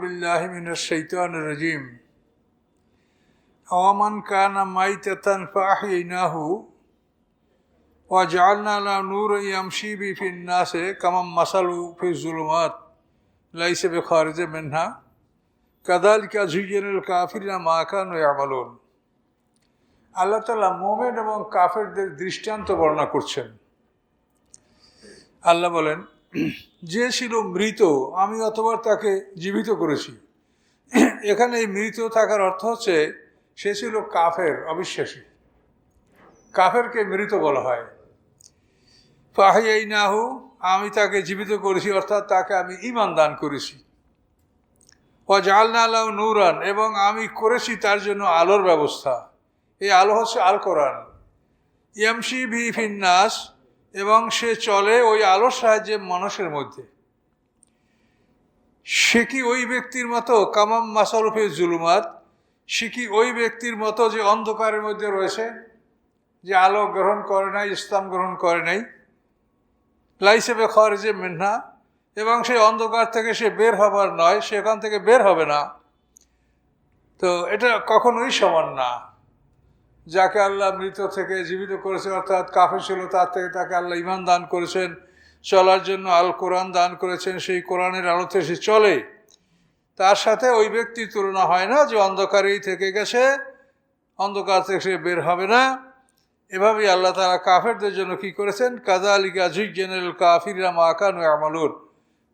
बिल्लाहि मिनश शैतानिर रजीम अवमन काना माइततन फअहयैनाहु वजअलना लहु नूरन यमशी बिही फिन्नास कमन मसलु फिज़्ज़ुलुमात लैसा बिखारिजिम मिन्हा कज़ालिका ज़ुय्यिना लिल-काफ़िरीना मा कानू या'मालून। আল্লাহ তাআলা মুমিন এবং কাফেরদের দৃষ্টান্ত বর্ণনা করছেন। আল্লাহ বলেন, যে ছিল মৃত আমি অতবার তাকে জীবিত করেছি। এখানে এই মৃত থাকার অর্থ হচ্ছে সে ছিল কাফের, অবিশ্বাসী। কাফেরকে মৃত বলা হয়। ফাহিয়াইনাহু, আমি তাকে জীবিত করেছি, অর্থাৎ তাকে আমি ঈমান দান করেছি। ওয়াজআলনা লাহু নূরান, এবং আমি করেছি তার জন্য আলোর ব্যবস্থা। এই আলো হচ্ছে আল কোরআন। ইয়ামশি বিহি ফিন্নাস, এবং সে চলে ওই আলোর সাহায্যে মানুষের মধ্যে। সে কি ওই ব্যক্তির মতো কামাম মাসালুফি জুলুমাত, সে কি ওই ব্যক্তির মতো যে অন্ধকারের মধ্যে রয়েছে, যে আলো গ্রহণ করে নাই, ইসলাম গ্রহণ করে নাই। লাইসা বিখারিজিম মিনহা, এবং সেই অন্ধকার থেকে সে বের হবার নয়, সেখান থেকে বের হবে না। তো এটা কখনোই সমান না। যাকে আল্লাহ মৃত থেকে জীবিত করেছে, অর্থাৎ কাফের ছিল, তার থেকে তাকে আল্লাহ ঈমান দান করেছেন, চলার জন্য আল কোরআন দান করেছেন, সেই কোরআনের আলোতে সে চলে। তার সাথে ওই ব্যক্তির তুলনা হয় না যে অন্ধকারেই থেকে গেছে, অন্ধকার থেকে সে বের হবে না। এভাবেই আল্লাহ তাআলা কাফেরদের জন্য কি করেছেন, কাযালিকা যুয্যিনা লিল-কাফিরিনা মা কানু ইয়া'মালুন।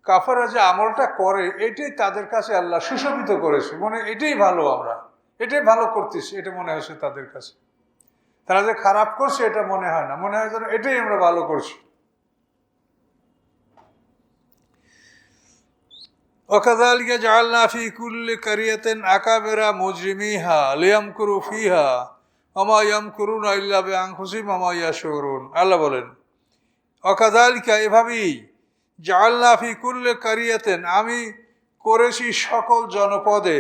কাফেররা যে আমলটা করে এটাই তাদের কাছে আল্লাহ সুশোভিত করেছে, মানে এটাই ভালো, আমরা এটাই ভালো করতেছি, এটা মনে হয়েছে তাদের কাছে। তারা যে খারাপ করছে এটা মনে হয় না, মনে হয় যেন এটাই আমরা ভালো করছি। ওয়াকাযালিকা জাআলনা ফি কুল্লি কারিয়াতিন আকাবিরা মুজরিমিহা লিয়ামকুরু ফিহা ওয়া মা ইয়ামকুরুনা ইল্লা বিআনফুসিহিম ওয়া মা ইয়াশউরুন। আল্লাহ বলেন, ওয়াকাযালিকা, এভাবেই, জাআলনা ফি কুল্লি কারিয়াতিন, আমি করেছি সকল জনপদে,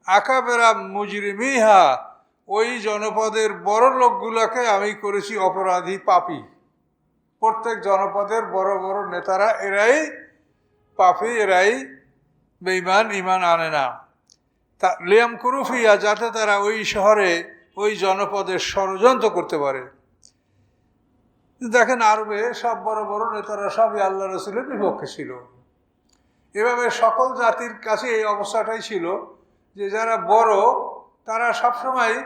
আকাবিরা মুজরিমিহা, ওই জনপদের বড় লোকগুলোকে আমি করেছি অপরাধী, পাপী। প্রত্যেক জনপদের বড় বড় নেতারা এরাই পাপী, এরাই বেঈমান, ঈমান আনে না। তা লিয়ামকুরু ফিহা, যাতে তারা ওই শহরে, ওই জনপদে ষড়যন্ত্র করতে পারে। দেখেন, আরবে সব বড় বড় নেতারা সবই আল্লাহ রসুলের বিপক্ষে ছিল। এভাবে সকল জাতির কাছে এই অবস্থাটাই ছিল যে যারা বড় তারা সবসময়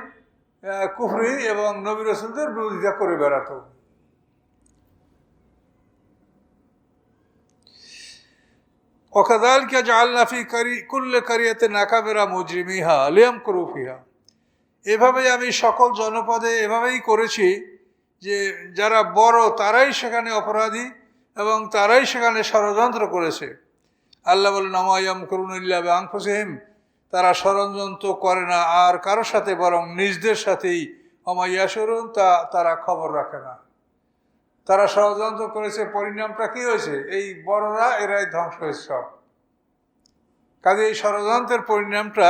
কুফরি এবং নবী রাসূলদের বিরোধিতা করে বেড়াতো। ওয়াকাযালিকা জাআলনা ফি কুল্লি কারিয়াতিন আকাবিরা মুজরিমিহা লিয়ামকুরু ফিহা, এভাবেই আমি সকল জনপদে এভাবেই করেছি যে যারা বড় তারাই সেখানে অপরাধী এবং তারাই সেখানে ষড়যন্ত্র করেছে। আল্লাহ বলেন, ওয়া মা ইয়ামকুরুনা ইল্লা বিআনফুসিহিম, তারা ষড়যন্ত্র করে না আর কারোর সাথে, বরং নিজদের সাথেই। ওয়া মা ইয়াশউরুন, তারা খবর রাখে না। তারা ষড়যন্ত্র করেছে, পরিণামটা কি হয়েছে, এই বড়রা এরাই ধ্বংস হয়েছে সব। কাজে এই ষড়যন্ত্রের পরিণামটা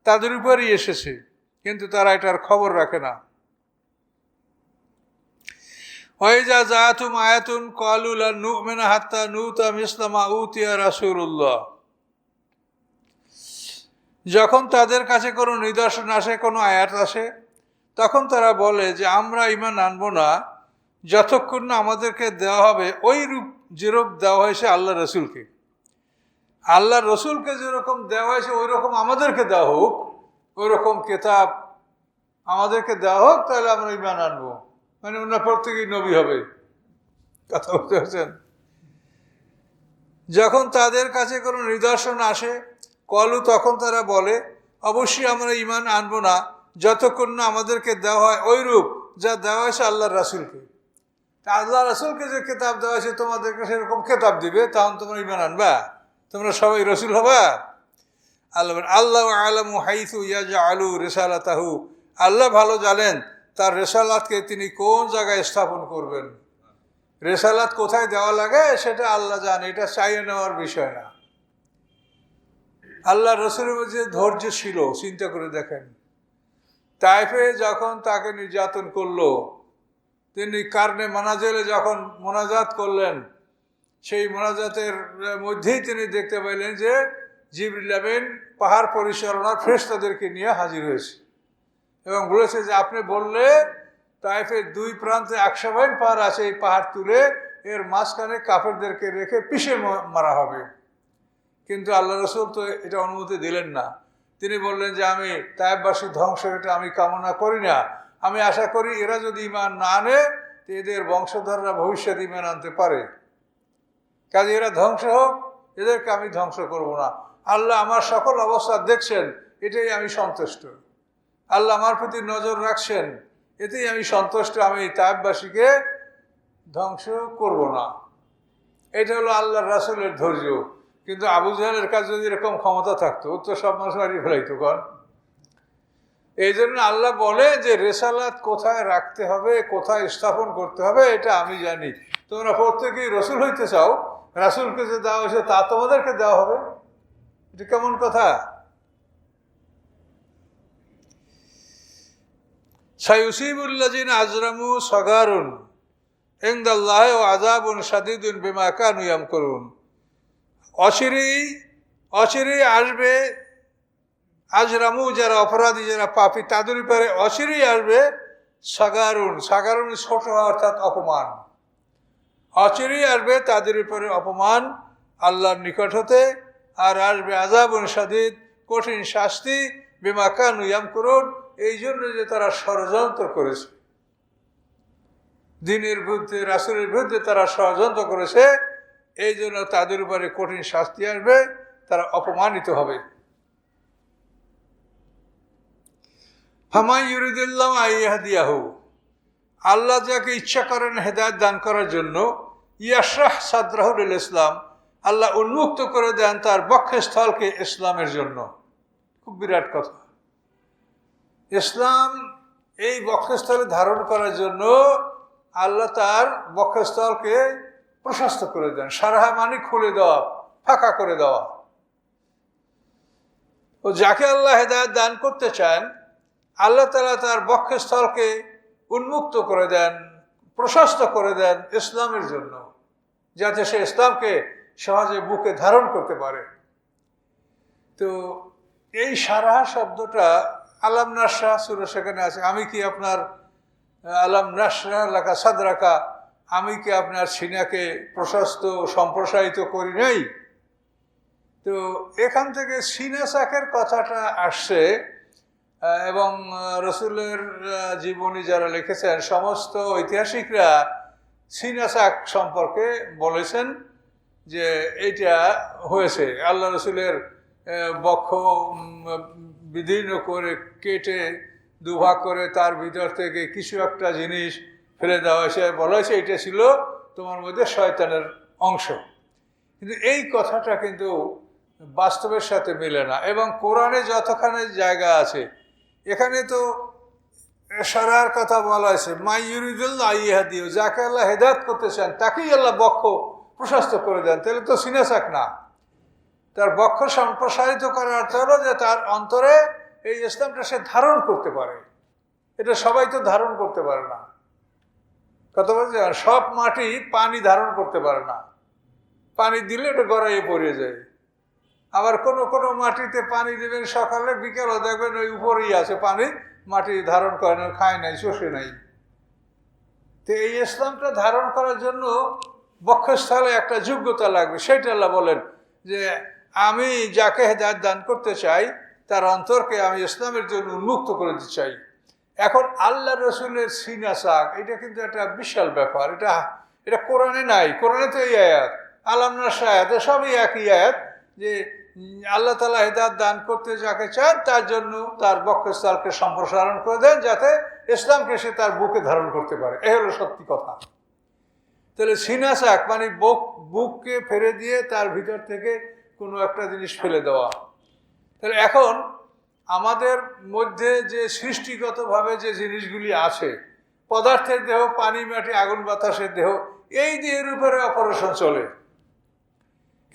তাদের উপরই এসেছে, কিন্তু তারা এটার খবর রাখে না। ওয়াইজা জাআতুম আয়াতুন ক্বালু লান নু'মিনা হাত্তা নু'তা মিসলা মা উতিয়া রাসূলুল্লাহ, যখন তাদের কাছে কোনো নিদর্শন আসে, কোনো আয়াত আসে, তখন তারা বলে যে আমরা ঈমান আনব না যতক্ষণ না আমাদেরকে দেওয়া হবে ওই রূপ, যেরূপ দেওয়া হয়েছে আল্লাহ রসুলকে। আল্লাহ রসুলকে যেরকম দেওয়া হয়েছে ওই রকম আমাদেরকে দেওয়া হোক, ওই রকম কেতাব আমাদেরকে দেওয়া হোক, তাহলে আমরা ঈমান আনবো। মানে ওনার প্রত্যেকেই নবী হবে। কথা বলতে পারছেন? যখন তাদের কাছে কোনো নিদর্শন আসে, কলু, তখন তারা বলে অবশ্যই আমরা ঈমান আনবো না যতক্ষণ না আমাদেরকে দেওয়া হয় ওই রূপ যা দেওয়া হয়েছে আল্লাহ রাসূলকে। আল্লাহ রাসূলকে যে কেতাব দেওয়া হয়েছে তোমাদেরকে সেরকম কেতাব দিবে, তখন তোমরা ঈমান আনবা, তোমরা সবাই রসুল হবা। আল্লাহু আ'লামু হাইসু ইয়াজআলু রিসালাতাহু, আল্লাহ ভালো জানেন তার রেসালাতকে তিনি কোন জায়গায় স্থাপন করবেন। রেসালাত কোথায় দেওয়া লাগে সেটা আল্লাহ জানে, এটা চাইয়ে নেওয়ার বিষয় না। আল্লাহ রসুলের যে ধৈর্য ছিল, চিন্তা করে দেখেন, তায়েফে যখন তাকে নির্যাতন করলো, তিনি কারনে মানাজেলে যখন মোনাজাত করলেন, সেই মোনাজাতের মধ্যেই তিনি দেখতে পাইলেন যে জিবরিল আমিন পাহাড় পরিচালনার ফেরেশতাদেরকে নিয়ে হাজির হয়েছে এবং বলেছে যে আপনি বললে তায়েফের দুই প্রান্তে 100 মাইল পাহাড় আছে, এই পাহাড় তুলে এর মাঝখানে কাফেরদেরকে রেখে পিষে মারা হবে। কিন্তু আল্লাহ রসুল তো এটা অনুমতি দিলেন না। তিনি বললেন যে আমি তায়েফবাসী ধ্বংস এটা আমি কামনা করি না, আমি আশা করি এরা যদি ঈমান না আনে তো এদের বংশধররা ভবিষ্যৎ ঈমান আনতে পারে, কাজে এরা ধ্বংস হোক, এদেরকে আমি ধ্বংস করব না। আল্লাহ আমার সকল অবস্থা দেখছেন, এটাই আমি সন্তুষ্ট। আল্লাহ আমার প্রতি নজর রাখছেন, এতেই আমি সন্তুষ্ট। আমি তায়েফবাসীকে ধ্বংস করব না। এটা হলো আল্লাহর রাসূলের ধৈর্য। কিন্তু আবু জাহেলের কাছে যদি এরকম ক্ষমতা থাকতো তো সব মানুষ মারিয়ে ফেলাইতো। কন এই জন্য আল্লাহ বলে যে রেসালাত কোথায় রাখতে হবে, কোথায় স্থাপন করতে হবে এটা আমি জানি। তোমরা প্রত্যেকেই রসুল হইতে চাও, রাসূলকে যে দেওয়া হয়েছে তা তোমাদেরকে দেওয়া হবে। এটা কেমন কথা? সাইয়ুসিবুল্লাযিনা আজরামু সাগারুন ইনদাল্লাহি ওয়া আযাবুন শাদীদুন বিমা কানু ইয়ামকুরুন। অচিরেই আসবে, আজরামু যারা অপরাধী, যারা পাপী, তাদের উপরে অচিরেই আসবে সাগারুন। সাগারুন ছোট অর্থাৎ অপমান। অচিরেই আসবে তাদের উপরে অপমান আল্লাহর নিকট হতে, আর আসবে আযাবুন শাদীদ কঠিন শাস্তি বিমা কানু ইয়ামকুরুন, এই জন্য যে তারা ষড়যন্ত্র করেছে, দ্বীনের বিরুদ্ধে, রাসূলের বিরুদ্ধে তারা ষড়যন্ত্র করেছে, এই জন্য তাদের উপরে কঠিন শাস্তি আসবে, তারা অপমানিত হবে। ফামান ইউরিদুল্লাহু আন ইয়াহদিয়াহু, আল্লাহ যাকে ইচ্ছা করেন হেদায়েত দান করার জন্য, ইয়াশরাহ সাদরাহু লিল ইসলাম, আল্লাহ উন্মুক্ত করে দেন তার বক্ষস্থলকে ইসলামের জন্য। খুব বিরাট কথা। ইসলাম এই বক্ষস্থলে ধারণ করার জন্য আল্লাহ তার বক্ষস্থলকে প্রশস্ত করে দেন। সারাহা মানে খুলে দেওয়া, ফাঁকা করে দেওয়া। ও যাকে আল্লাহ হেদায়েত দান করতে চান আল্লাহ তাআলা তার বক্ষস্থলকে উন্মুক্ত করে দেন, প্রশস্ত করে দেন ইসলামের জন্য, যাতে সে ইসলামকে সহজে বুকে ধারণ করতে পারে। তো এই সারাহা শব্দটা আলাম নাশরাহ সূরা সেখানে আছে। আমি কি আপনার আলাম নাশরাহ লাকা সাদরাকা, আমি কি আপনার সিনাকে প্রশস্ত সম্প্রসারিত করি নাই? তো এখান থেকে সিনা সাকের কথাটা আসছে এবং রসুলের জীবনী যারা লিখেছেন সমস্ত ঐতিহাসিকরা সিনা সাক সম্পর্কে বলেছেন যে এটা হয়েছে আল্লাহ রসুলের বক্ষ বিদীর্ণ করে কেটে দুভাগ করে তার ভিতর থেকে কিছু একটা জিনিস ফেলে দেওয়া হয়েছে, বলা হয়েছে এটা ছিল তোমার মধ্যে শয়তানের অংশ। কিন্তু এই কথাটা কিন্তু বাস্তবের সাথে মেলে না। এবং কোরআনে যতখানি জায়গা আছে এখানে তো সারার কথা বলা হয়েছে, মা ইউরিদুল্লাহ আন ইয়াহদিয়াহু, যাকে আল্লাহ হেদায়েত করতে চান তাকেই আল্লাহ বক্ষ প্রশস্ত করে দেন। তাহলে তো সিনাসাক না, তার বক্ষ সম্প্রসারিত করার অর্থ হলো যে তার অন্তরে এই ইসলামটা সে ধারণ করতে পারে। এটা সবাই তো ধারণ করতে পারে না। কত বলছে, সব মাটি পানি ধারণ করতে পারে না, পানি দিলে এটা গড়াইয়ে পড়ে যায়। আবার কোনো কোনো মাটিতে পানি দেবেন সকালে, বিকেলও দেখবেন ওই উপরেই আছে পানি, মাটি ধারণ করে না, খায় নাই, চষে নাই। তো এই ইসলামটা ধারণ করার জন্য বক্ষস্থলে একটা যোগ্যতা লাগবে। সেটা আল্লাহ বলেন যে আমি যাকে হেদায়েত দান করতে চাই তার অন্তরকে আমি ইসলামের জন্য উন্মুক্ত করে দিতে চাই। এখন আল্লাহ রসুলের সিনা সাক, এটা কিন্তু একটা বিশাল ব্যাপার। এটা কোরআনে নাই। কোরআনে তো এই আয়াত, আলাম নাশরাহ আয়াত, সবই একই আয়াত যে আল্লাহ তাআলা হেদায়েত দান করতে যাকে চান তার জন্য তার বক্ষস্থলকে সম্প্রসারণ করে দেন, যাতে ইসলামকে সে তার বুকে ধারণ করতে পারে। এ হলো সত্যি কথা। তাহলে সিনা সাক মানে বুককে ফেলে দিয়ে তার ভিতর থেকে কোনো একটা জিনিস ফেলে দেওয়া। তাহলে এখন আমাদের মধ্যে যে সৃষ্টিগতভাবে যে জিনিসগুলি আছে, পদার্থের দেহ, পানি মাটি আগুন বাতাসের দেহ, এই দেহের উপরে অপারেশন চলে।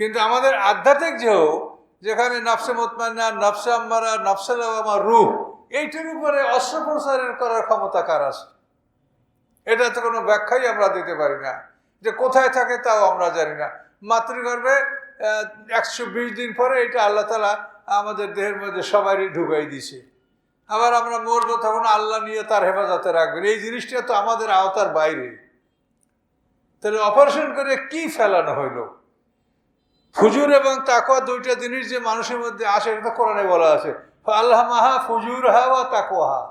কিন্তু আমাদের আধ্যাত্মিক দেহ, যেখানে নফসে মুতমাইন্না, নফসে আম্মারা, নফসে লাওয়ামা, রূহ, এইটার উপরে অস্ত্রোপচারের করার ক্ষমতা কার আছে? এটা তো কোনো ব্যাখ্যাই আমরা দিতে পারি না। যে কোথায় থাকে তাও আমরা জানি না। মাতৃগর্ভে 120 দিন পরে এটা আল্লাহ তাআলা আমাদের দেহের মধ্যে সবারই ঢুকাই দিছে। আবার আমরা মরবো তখন আল্লাহ নিয়ে তার হেফাজতে রাখবেন। এই জিনিসটা তো আমাদের আওতার বাইরে। তাহলে অপারেশন করে কি ফেলানো হইলো? ফুজুর এবং তাকওয়া দুইটা জিনিস যে মানুষের মধ্যে আসে, এটা তো কোরআনে বলা আছে, আল্লাহমাহা ফুজুরহা ওয়া তাকওয়াহা।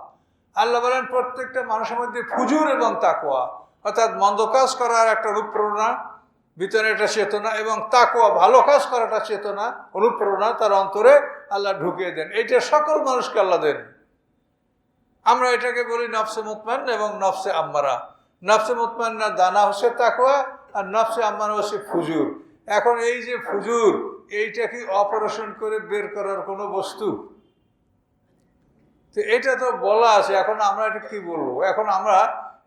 আল্লাহ বলেন প্রত্যেকটা মানুষের মধ্যে ফুজুর এবং তাকওয়া, অর্থাৎ মন্দ কাজ করার একটা অনুপ্রেরণা, ভিতরে একটা চেতনা, এবং তাকওয়া ভালো কাজ করার একটা চেতনা, অনুপ্রেরণা তার অন্তরে আল্লাহ ঢুকিয়ে দেন। এইটা সকল মানুষকে আল্লাহ দেন। আমরা এটাকে বলি নফসে মুতমাইন্না এবং নফসে আম্মারা। নফসে মুতমাইন্না দানা হচ্ছে তাকওয়া, আর নফসে আম্মারা হচ্ছে ফুজুর। এখন এই যে ফুজুর, এইটা কি অপারেশন করে বের করার কোনো বস্তু? তো এটা তো বলা আছে, এখন আমরা এটা কি বলবো? এখন আমরা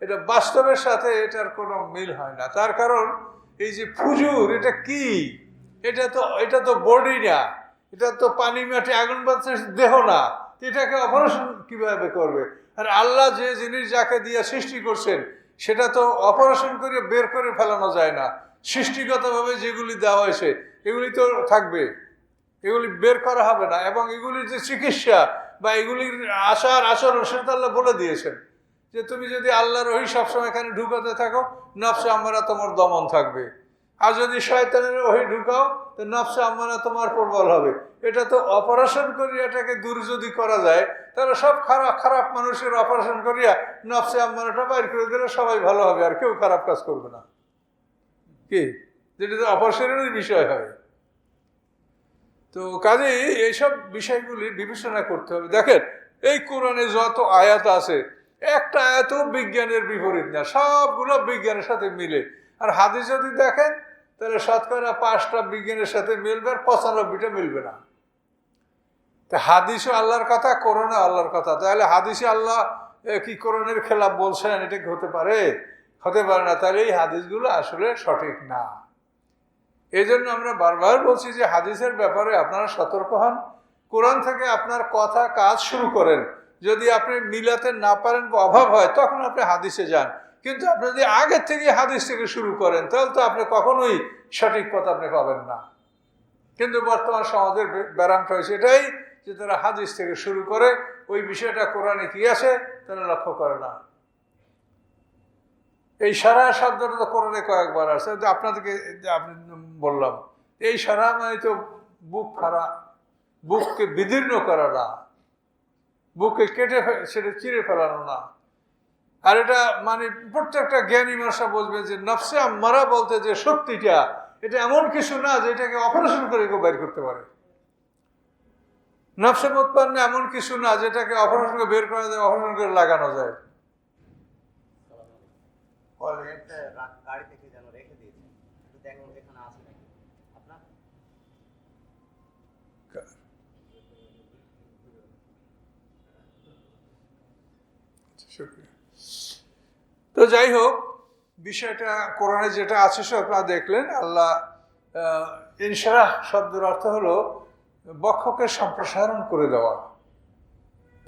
এটা বাস্তবের সাথে এটার কোনো মিল হয় না। তার কারণ এই যে ফুজুর, এটা কি? এটা তো বডি না, এটা তো পানি মাটি আগুন বাতাসের দেহ না। এটাকে অপারেশন কিভাবে করবে? আর আল্লাহ যে জিনিস যাকে দিয়ে সৃষ্টি করছেন সেটা তো অপারেশন করে বের করে ফেলানো যায় না। সৃষ্টিগতভাবে যেগুলি দেওয়া হয়েছে এগুলি তো থাকবে, এগুলি বের করা হবে না। এবং এগুলির যে চিকিৎসা বা এগুলির আচার আচরণ, সেটা আল্লাহ বলে দিয়েছেন যে তুমি যদি আল্লাহর ওহি সবসময় এখানে ঢুকাতে থাকো, নফসে আম্মারা তোমার দমন থাকবে। আর যদি শয়তানের ওহি ঢুকাও, তো নফসে আম্মারা তোমার প্রবল হবে। এটা তো অপারেশন করিয়া এটাকে দূর যদি করা যায়, তাহলে সব খারাপ মানুষের অপারেশন করিয়া নফসে আম্মারাটা বাইর করে দিলে সবাই ভালো হবে, আর কেউ খারাপ কাজ করবে না। কি, যেটা তো অপারেশনের বিষয় হয়। তো কাজেই এইসব বিষয়গুলি বিবেচনা করতে হবে। দেখেন, এই কোরআনে যত আয়াত আছে, একটা আয়াতও বিজ্ঞানের বিপরীত না, সবগুলো বিজ্ঞানের সাথে মিলে। আর হাদিস যদি দেখেন, তাহলে শতকরা 5টা বিজ্ঞানের সাথে মিলবে, আর 95টা মিলবে না। তা হাদিসও আল্লাহর কথা, কোরআনও আল্লাহর কথা। তাহলে হাদিসে আল্লাহ কি কোরআনের খেলাফ বলছেন? এটা কি হতে পারে? হতে পারে না। তাহলে এই হাদিসগুলো আসলে সঠিক না। এই জন্য আমরা বারবার বলছি যে হাদিসের ব্যাপারে আপনারা সতর্ক হন। কোরআন থেকে আপনার কথা কাজ শুরু করেন। যদি আপনি মিলাতে না পারেন বা অভাব হয়, তখন আপনি হাদিসে যান। কিন্তু আপনি যদি আগে থেকে হাদিস থেকে শুরু করেন, তাহলে তো আপনি কখনোই সঠিক পথ আপনি পাবেন না। কিন্তু বর্তমান সমাজের ব্যারামটা হয়েছে এটাই যে তারা হাদিস থেকে শুরু করে, ওই বিষয়টা কোরআনে কি আছে তারা লক্ষ্য করে না। এই সারা শব্দটা তো কোরআনে কয়েকবার আছে, আপনাদেরকে আপনি বললাম। এই সারা মানে তো বুক ফাড়া, বুককে বিদীর্ণ করা না, বুককে কেটে সেটা চিরে ফেলানো না। আর এটা মানে প্রত্যেকটা জ্ঞানী মানুষরা বলবে যে নফসে আম্মারা বলতে যে শক্তিটা, এটা এমন কিছু না যে এটাকে অপারেশন করে কেউ বের করতে পারে। নফসে মুতমাইন্না এমন কিছু না যেটাকে অপারেশন করে বের করা যায়, অপারেশন করে লাগানো যায়। গাড়ি থেকে যেন রেখে দিয়েছেন, দেখুন এখানে আছে নাকি আপনার। তো যাই হোক, বিষয়টা কোরআনে যেটা আছে সে আপনারা দেখলেন। আল্লাহ ইনশারাহ শব্দের অর্থ হলো বক্ষকে সম্প্রসারণ করে দেওয়া।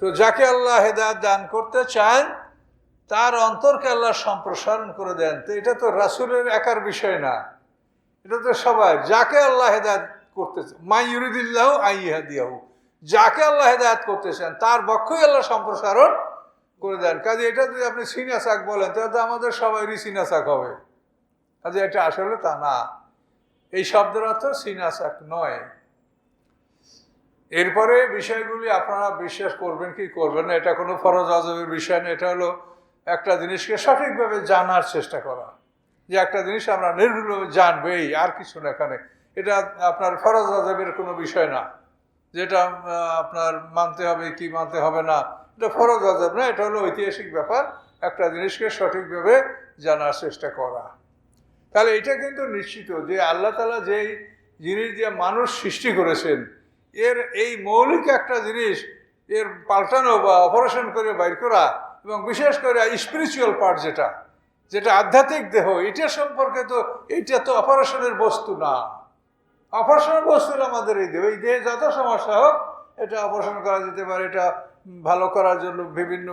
তো যাকে আল্লাহ হেদায়েত দান করতে চান, তার অন্তরকে আল্লাহ সম্প্রসারণ করে দেন। তো এটা তো রাসূলের একার বিষয় না, এটা তো সবাই। যাকে আল্লাহ হেদায়েত করতে চান, মা ইউরিদিল্লাহু আন ইয়াহদিয়াহু, যাকে আল্লাহ হেদায়েত করতে চান তার বক্ষই আল্লাহ সম্প্রসারণ করে দেন। কাজে এটা যদি আপনি সিনা শাক বলেন, তাহলে তো আমাদের সবাইরই সিনা শাক হবে। কাজে এটা আসলে তা না। এই শব্দের অর্থ সিনা শাক নয়। এরপরে বিষয়গুলি আপনারা বিশ্বাস করবেন কি করবেন না, এটা কোনো ফরজ আজবের বিষয় না। এটা হলো একটা জিনিসকে সঠিকভাবে জানার চেষ্টা করা, যে একটা জিনিস আমরা নির্ভুলভাবে জানবো, এই আর কিছু না। এখানে এটা আপনার ফরজ আজবের কোনো বিষয় না, যেটা আপনার মানতে হবে কি মানতে হবে না, এটা ফরজ আজব না। এটা হলো ঐতিহাসিক ব্যাপার, একটা জিনিসকে সঠিকভাবে জানার চেষ্টা করা। তাহলে এটা কিন্তু নিশ্চিত যে আল্লাহ তাআলা যেই জিনিস দিয়ে মানুষ সৃষ্টি করেছেন, এর এই মৌলিক একটা জিনিস এর পাল্টানো বা অপারেশন করে বাইর করা, এবং বিশেষ করে স্পিরিচুয়াল পার্ট যেটা যেটা আধ্যাত্মিক দেহ, এটা সম্পর্কে তো এইটা তো অপারেশনের বস্তু না। অপারেশনের বস্তু হলো আমাদের এই দেহ। এই দেহে যত সমস্যা হোক এটা অপারেশন করা যেতে পারে। এটা ভালো করার জন্য বিভিন্ন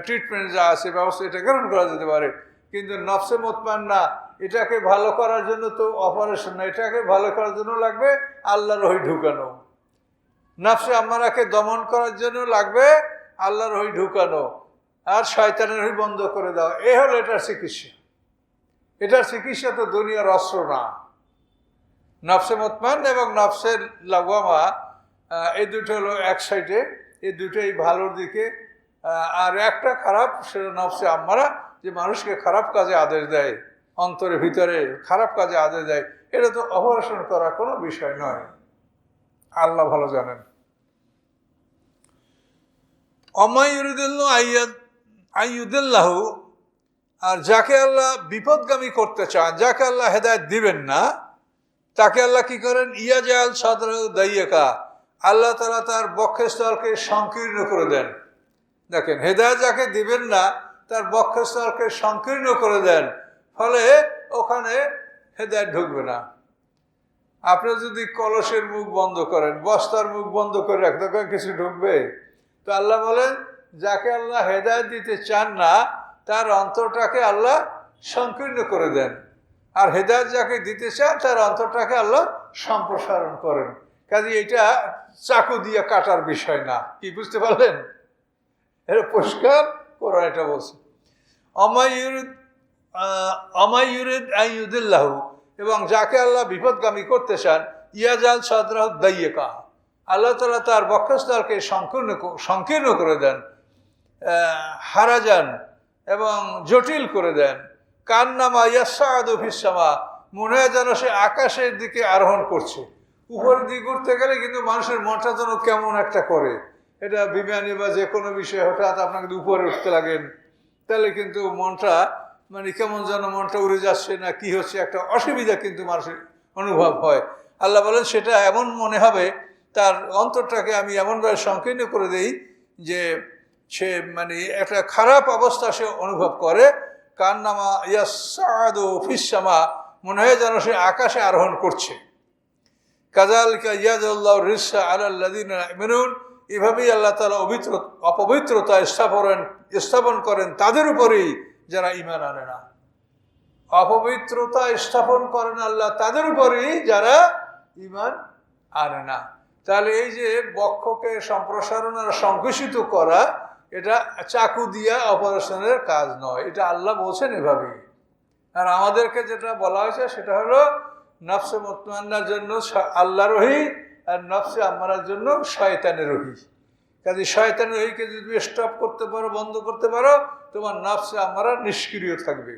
ট্রিটমেন্ট যা আছে ব্যবস্থা, এটা গ্রহণ করা যেতে পারে। কিন্তু নফসে মুতমাইন্না এটাকে ভালো করার জন্য তো অপারেশন না, এটাকে ভালো করার জন্য লাগবে আল্লাহর ওহী ঢুকানো। নফসে আম্মারাকে দমন করার জন্য লাগবে আল্লাহর ওহী ঢুকানো, আর শয়তানের ওহী বন্ধ করে দেওয়া। এই হলো এটার চিকিৎসা। এটার চিকিৎসা তো দুনিয়ার অস্ত্র না। নফসে মুতমাইন এবং নফসে লাওয়ামা, এই দুটো হলো এক সাইডে, এই দুটোই ভালোর দিকে। আর একটা খারাপ, সেটা নফসে আম্মারা, যে মানুষকে খারাপ কাজে আদেশ দেয়, অন্তরের ভিতরে খারাপ কাজে আদেশ দেয়। এটা তো অপারেশন করা কোনো বিষয় নয়, আল্লাহ ভালো জানেন। আইয়ুদিল্লাহু, আর যাকে আল্লাহ বিপদগামী করতে চান, যাকে আল্লাহ হেদায়েত দিবেন না, তাকে আল্লাহ কি করেন? ইয়াজাল সাদরাহু দাইয়াকা, আল্লাহ তাআলা তার বক্ষস্থলকে সংকীর্ণ করে দেন। দেখেন, হেদায়েত যাকে দিবেন না তার বক্ষস্থলকে সংকীর্ণ করে দেন, ফলে ওখানে হেদায়েত ঢুকবে না। আপনি যদি কলসের মুখ বন্ধ করেন, বস্তার মুখ বন্ধ করে রাখতে, কিছু ঢুকবে? তো আল্লাহ বলেন, যাকে আল্লাহ হেদায়েত দিতে চান না তার অন্তরটাকে আল্লাহ সংকীর্ণ করে দেন, আর হেদায়েত যাকে দিতে চান তার অন্তরটাকে আল্লাহ সম্প্রসারণ করেন। কাজে এটা চাকু দিয়ে কাটার বিষয় না। কি বুঝতে পারলেন? এটা পরিষ্কার কোরআন এটা বলছে। অমায়ুরিদ আইয়ুদিল্লাহু, এবং যাকে আল্লাহ বিপদগামী করতে চান, ইয়াজাল সাদরাহু দাইয়াকা, আল্লাহ তাআলা তার বক্ষস্থলকে সংকীর্ণ করে দেন, হারাজান এবং জটিল করে দেন। কান্নামা ইয়াসআদু ফিস সামা, মনে হয় যেন সে আকাশের দিকে আরোহণ করছে। উপরের দিকে উঠতে গেলে কিন্তু মানুষের মনটা যেন কেমন একটা করে। এটা বিমানে বা যে কোনো বিষয়ে হঠাৎ আপনাকে উপরে উঠতে লাগেন, তাহলে কিন্তু মনটা মানে কেমন যেন মনটা উড়ে যাচ্ছে না কি হচ্ছে, একটা অসুবিধা কিন্তু মানুষের অনুভব হয়। আল্লাহ বলেন, সেটা এমন মনে হবে, তার অন্তরটাকে আমি এমনভাবে সংকীর্ণ করে দেই যে সে মানে একটা খারাপ অবস্থা সে অনুভব করে। কান্নামা ইয়াসআদু ফিস সামা, মনে হয় যেন সে আকাশে আরোহণ করছে। কাযালিকা ইয়াজুল্লাহু রিজসা আলাল্লাযিনা ইউমিনুন, এভাবেই আল্লাহ তাআলা অপবিত্রতা স্থাপন করেন তাদের উপরেই যারা ঈমান আনে না। অপবিত্রতা স্থাপন করেন আল্লাহ তাদের উপরেই যারা ঈমান আনে না। তাহলে এই যে বক্ষকে সম্প্রসারণ আর সংকুচিত করা, এটা চাকু দিয়া অপারেশনের কাজ নয়, এটা আল্লাহ বলছেন এভাবেই। আর আমাদেরকে যেটা বলা হয়েছে সেটা হলো নফসে মুতমাইন্নার জন্য আল্লাহর ওহী, আর নফসে আম্মারার জন্য শয়তানের ওহী। কাজে শয়তানের ওহীকে যদি স্টপ করতে পারো, বন্ধ করতে পারো, তোমার নফসে আম্মারা নিষ্ক্রিয় থাকবে।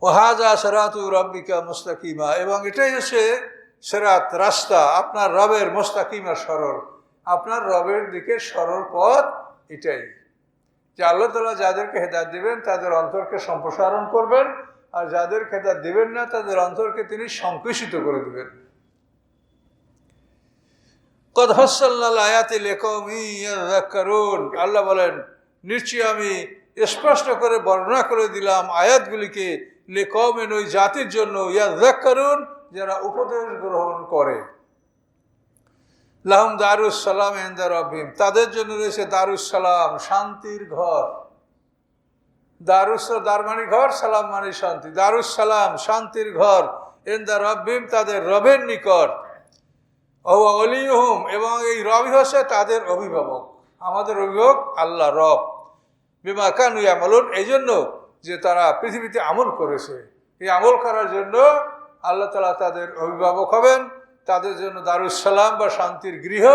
ওয়াহাযা সিরাতু রাব্বিকা মুস্তাকিমা, এবং এটাই হচ্ছে সিরাত, রাস্তা, আপনার রবের, মুস্তাকিমা, সরল, আপনার রবের দিকে সরল পথ এটাই। যে আল্লাহ তাআলা যাদেরকে হেদায়েত দিবেন তাদের অন্তরকে সম্প্রসারণ করবেন, আর যাদেরকে হেদায়েত দিবেন না তাদের অন্তরকে তিনি সংকুচিত করে দিবেন। কদ ফাসসালনাল আয়াতি লিকাওমিন ইয়াযাক্কারুন, আল্লাহ বলেন, নিশ্চয়ই আমি স্পষ্ট করে বর্ণনা করে দিলাম আয়াতগুলিকে, লিকাওমিন, ওই জাতির জন্য, ইয়াযাক্কারুন, যারা উপদেশ গ্রহণ করে। লাহুম দারুস সালাম ইনদা রাব্বিহিম, তাদের জন্য রয়েছে দারুস সালাম, শান্তির ঘর। দারুস, দার মানে ঘর, সালাম মানে শান্তি। দারুস সালাম, শান্তির ঘর, ইনদা রাব্বিহিম, তাদের রবের নিকট। ওয়া ওয়ালিয়ুহুম, এবং এই রবই হচ্ছে তাদের অভিভাবক। আমাদের অভিভাবক আল্লাহ রব। বিমা কানু ইয়ামালুন, এই জন্য যে তারা পৃথিবীতে আমল করেছে, এই আমল করার জন্য আল্লাহ তাআলা তাদের অভিভাবক হবেন। তাদের জন্য দারুস সালাম বা শান্তির গৃহ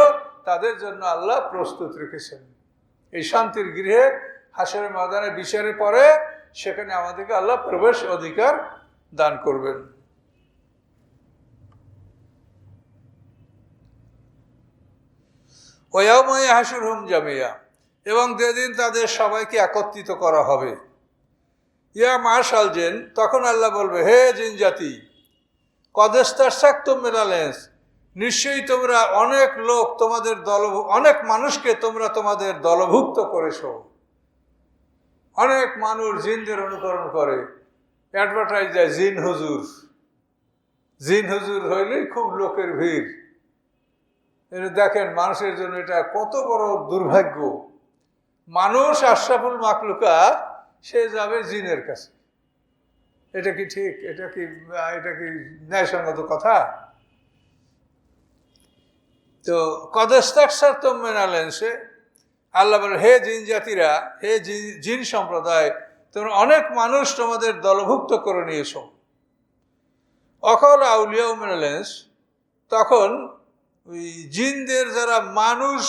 তাদের জন্য আল্লাহ প্রস্তুত রেখেছেন। এই শান্তির গৃহে হাশরের ময়দানে বিচারের পরে সেখানে আমাদেরকে আল্লাহ প্রবেশ অধিকার দান করবেন। ওয়ায়াউমা ইয়াহশুরহুম জামিয়া, এবং যেদিন তাদের সবাইকে একত্রিত করা হবে। ইয়া মাশাল জিন, তখন আল্লাহ বলবে, হে জিন জাতি, কদ ইস্তারসাকতুম মিনাল ইনস, নিশ্চয়ই তোমরা অনেক লোক, তোমাদের অনেক মানুষকে তোমরা তোমাদের দলভুক্ত করেছো। অনেক মানুষ জিনদের অনুকরণ করে, অ্যাডভার্টাইজ দেয়, জিন হুজুর। জিন হুজুর হইলেই খুব লোকের ভিড়। এটা দেখেন, মানুষের জন্য এটা কত বড় দুর্ভাগ্য। মানুষ আশরাফুল মাখলুকাত, সে যাবে জিনের কাছে। এটা কি ঠিক? এটা কি ন্যায়সঙ্গত কথা? তো কদস্তাকসার তোমেনালেন্সে আল্লাহ বলেন, হে জিন জাতিরা, হে জিন সম্প্রদায়, তোমরা অনেক মানুষ তোমাদের দলভুক্ত করে নিয়েছ। অকল আউলিয়া মেনালেন্স, তখন ওই জিনদের যারা মানুষ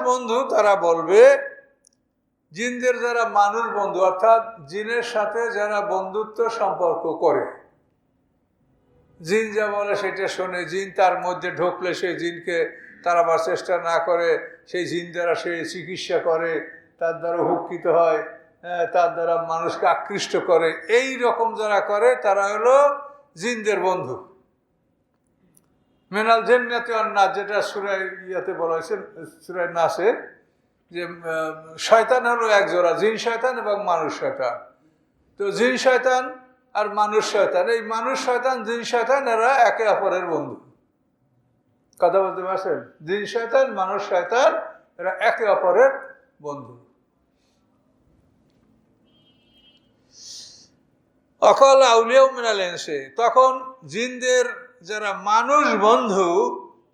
বন্ধু, তারা বলবে, জিনদের যারা মানুষ বন্ধু অর্থাৎ জিনের সাথে যারা বন্ধুত্ব সম্পর্ক করে, জিন যা বলে সেটা শোনে, জিন তার মধ্যে ঢুকলে সেই জিনকে তাড়াবার চেষ্টা না করে, সেই জিন দ্বারা সে চিকিৎসা করে, তার দ্বারা উপকৃত হয়, তার দ্বারা মানুষকে আকৃষ্ট করে, এই রকম যারা করে তারা হলো জিনদের বন্ধু। মেনাল জেন্নাতে অন্নাস, যেটা সূরা ইয়াতে বলা হয়েছে, সূরা নাসে, যে শয়তান হলো এক জোড়া, জিন শয়তান এবং মানুষ শয়তান। তো জিন শয়তান আর মানুষ শয়তান, এই মানুষ শয়তান জিন শয়তান এরা একে অপরের বন্ধু। কথা বলতে পারছেন? জিন শয়তান মানুষ শয়তান এরা একে অপরের বন্ধু। অকল আউলিয়া মিনালেন্সে, তখন জিনদের যারা মানুষ বন্ধু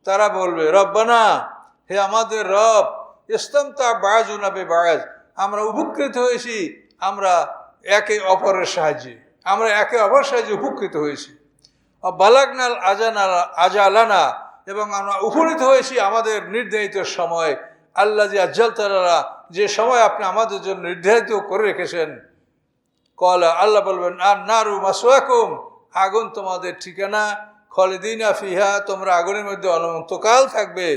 তারা বলবে, রব্বানা, হে আমাদের রব, ইস্তামতা বাযুনা বিবায, আমরা উপকৃত হয়েছি, আমরা একে অপরের সাহায্যে, উপকৃত হয়েছি। বালাগনাল আজালানা, এবং আমরা উপনীত হয়েছি আমাদের নির্ধারিত সময়, আল্লাহ জি আজ্জালতালা, যে সময় আপনি আমাদের জন্য নির্ধারিত করে রেখেছেন। কলা, আল্লাহ বলবেন, আর নারু মাসওয়াকুম, আগুন তোমাদের ঠিকানা, খালিদিনা ফিহা, তোমরা আগুনের মধ্যে অনন্তকাল থাকবে,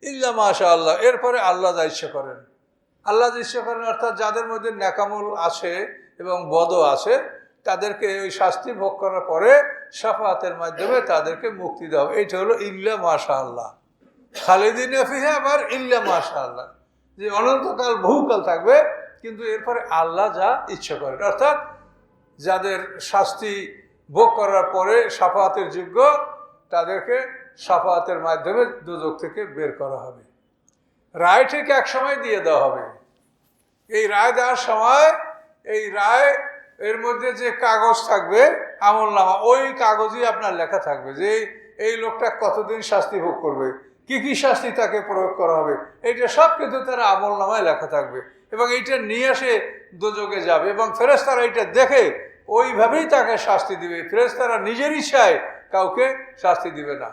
ইল্লা মাশা আল্লাহ, এরপরে আল্লাহ যা ইচ্ছা করেন। আল্লাহ যা ইচ্ছা করেন অর্থাৎ যাদের মধ্যে নেকামল আছে এবং বদ আছে, তাদেরকে ওই শাস্তি ভোগ করার পরে শাফাতের মাধ্যমে তাদেরকে মুক্তি দেওয়া হবে। এইটা হলো ইল্লা মাশা আল্লাহ। খালিদিনা ফিহা আবার ইল্লা মাশা আল্লাহ, যে অনন্তকাল বহুকাল থাকবে, কিন্তু এরপরে আল্লাহ যা ইচ্ছা করেন, অর্থাৎ যাদের শাস্তি ভোগ করার পরে শাফাতের যোগ্য, তাদেরকে শাফাতের মাধ্যমে দোজখ থেকে বের করা হবে। রায় ঠিক এক সময় দিয়ে দেওয়া হবে। এই রায় দেওয়ার সময়, এই রায় এর মধ্যে যে কাগজ থাকবে আমলনামা, ওই কাগজই আপনার লেখা থাকবে যে এই লোকটা কতদিন শাস্তি ভোগ করবে, কি কি শাস্তি তাকে প্রয়োগ করা হবে, এইটা সব কিন্তু তারা আমলনামায় লেখা থাকবে। এবং এইটা নিয়ে এসে দোজখে যাবে, এবং ফেরেশতারা এইটা দেখে ওইভাবেই তাকে শাস্তি দিবে। ফেরেশতারা নিজের ইচ্ছায় কাউকে শাস্তি দিবে না,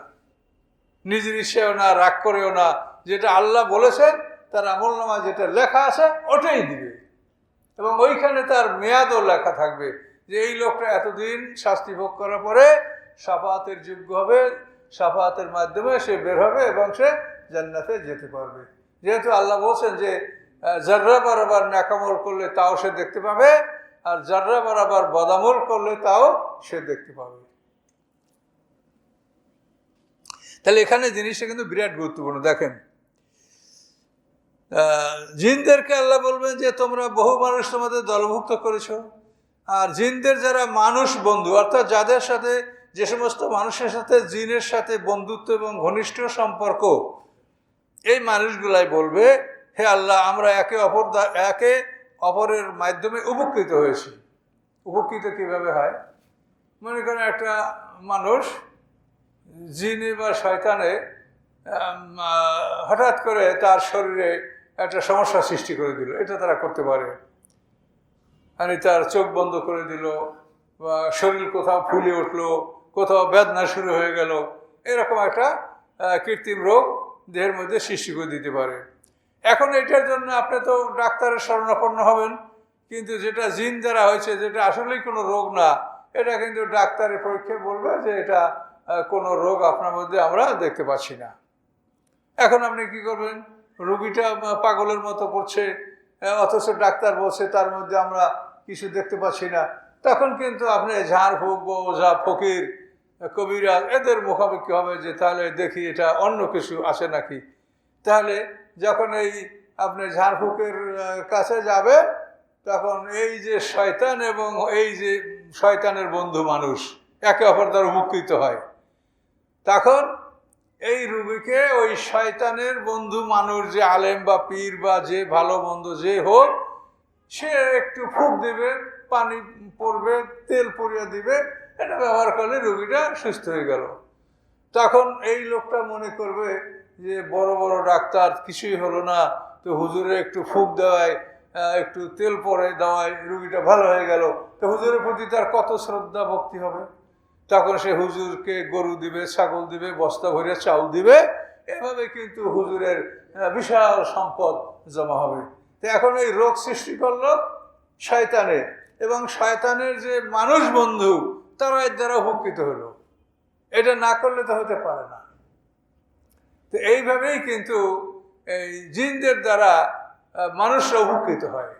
নিজের ইচ্ছায়ও না, রাগ করেও না, যেটা আল্লাহ বলেছেন তার আমলনামা যেটা লেখা আছে ওটাই দিবে। এবং ওইখানে তার মেয়াদও লেখা থাকবে যে এই লোকটা এতদিন শাস্তি ভোগ করার পরে শাফাতের যোগ্য হবে, শাফাতের মাধ্যমে সে বের হবে এবং সে জান্নাতে যেতে পারবে। যেহেতু আল্লাহ বলছেন যে জাররা বরাবর নেকামল করলে তাও সে দেখতে পাবে, আর জাররা বরাবর বদামল করলে তাও সে দেখতে পাবে। তাহলে এখানে জিনিসটা কিন্তু বিরাট গুরুত্বপূর্ণ। দেখেন, জিনদেরকে আল্লাহ বলবেন যে তোমরা বহু মানুষ তোমাদের দলভুক্ত করেছ, আর জিনদের যারা মানুষ বন্ধু, অর্থাৎ যাদের সাথে, যে সমস্ত মানুষের সাথে জিনের সাথে বন্ধুত্ব এবং ঘনিষ্ঠ সম্পর্ক, এই মানুষগুলাই বলবে, হে আল্লাহ, আমরা একে অপরের মাধ্যমে উপকৃত হয়েছি। উপকৃত কিভাবে হয়? মনে করেন একটা মানুষ জিনে বা শয়তানে হঠাৎ করে তার শরীরে একটা সমস্যা সৃষ্টি করে দিল, এটা তারা করতে পারে। মানে তার চোখ বন্ধ করে দিল, বা শরীর কোথাও ফুলে উঠলো, কোথাও বেদনা শুরু হয়ে গেল, এরকম একটা কৃত্রিম রোগ দেহের মধ্যে সৃষ্টি করে দিতে পারে। এখন এটার জন্য আপনি তো ডাক্তারের শরণাপন্ন হবেন, কিন্তু যেটা জিন দ্বারা হয়েছে, যেটা আসলেই কোনো রোগ না, এটা কিন্তু ডাক্তারের পরীক্ষায় বলবে যে এটা কোনো রোগ আপনার মধ্যে আমরা দেখতে পাচ্ছি না। এখন আপনি কি করবেন? রোগীটা পাগলের মতো করছে, অথচ ডাক্তার বলছে তার মধ্যে আমরা কিছু দেখতে পাচ্ছি না। তখন কিন্তু আপনি ঝাড়ফুঁক, ওঝা, ফকির, কবিরা, এদের মুখামুখি হবে যে তাহলে দেখি এটা অন্য কিছু আছে নাকি। তাহলে যখন এই আপনি ঝাড়ফুঁকের কাছে যাবে, তখন এই যে শয়তান এবং এই যে শয়তানের বন্ধু মানুষ একে অপর দ্বারা উপকৃত হয়। তখন এই রোগীকে ওই শয়তানের বন্ধু মানুষ, যে আলেম বা পীর বা যে ভালো মন্দ যে হোক, সে একটু ফুঁক দিবে, পানি পড়বে, তেল পরিয়ে দিবে, এটা ব্যবহার করলে রোগীটা সুস্থ হয়ে গেল। তখন এই লোকটা মনে করবে যে বড় বড় ডাক্তার, কিছুই হলো না, তো হুজুরে একটু ফুঁক দেওয়ায়, একটু তেল পরে দেওয়ায় রুগীটা ভালো হয়ে গেল, তো হুজুরের প্রতি তার কত শ্রদ্ধা ভক্তি হবে। তখন সে হুজুরকে গরু দিবে, ছাগল দিবে, বস্তা ভরে চাউল দিবে, এভাবে কিন্তু হুজুরের বিশাল সম্পদ জমা হবে। তো এখন এই রোগ সৃষ্টি করলো শয়তানের, এবং শয়তানের যে মানুষ বন্ধু তারা এর দ্বারা উপকৃত হলো। এটা না করলে তো হতে পারে না। তো এইভাবেই কিন্তু এই জিনদের দ্বারা মানুষরা উপকৃত হয়।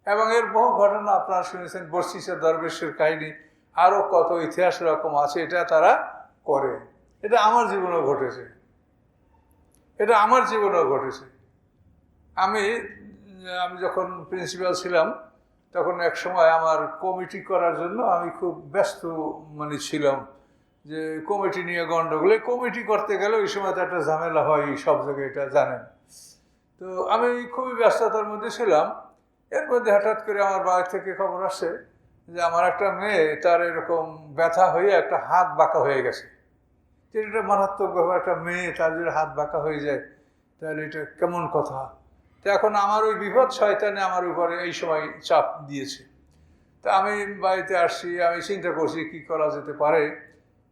এবং এর বহু ঘটনা আপনারা শুনেছেন, বর্ষিসা দরবেশের কাহিনী, আরও কত ইতিহাস রকম আছে, এটা তারা করে। এটা আমার জীবনেও ঘটেছে, এটা আমার জীবনেও ঘটেছে। আমি যখন প্রিন্সিপাল ছিলাম, তখন এক সময় আমার কমিটি করার জন্য আমি খুব ব্যস্ত ছিলাম, যে কমিটি নিয়ে গণ্ডগোল। কমিটি করতে গেলে ওই সময় তো একটা ঝামেলা হয় সব জায়গায়, এটা জানেন। তো আমি খুবই ব্যস্ততার মধ্যে ছিলাম। এর মধ্যে হঠাৎ করে আমার বাড়ি থেকে খবর আসে যে আমার একটা মেয়ে, তার এরকম ব্যথা হয়ে একটা হাত বাঁকা হয়ে গেছে। এটা মারাত্মক ব্যাপার, একটা মেয়ে তার যদি হাত বাঁকা হয়ে যায় তাহলে এটা কেমন কথা। তো এখন আমার ওই বিপদ শয়তানে আমার উপরে এই সময় চাপ দিয়েছে। তা আমি বাড়িতে আসছি, আমি চিন্তা করছি কি করা যেতে পারে।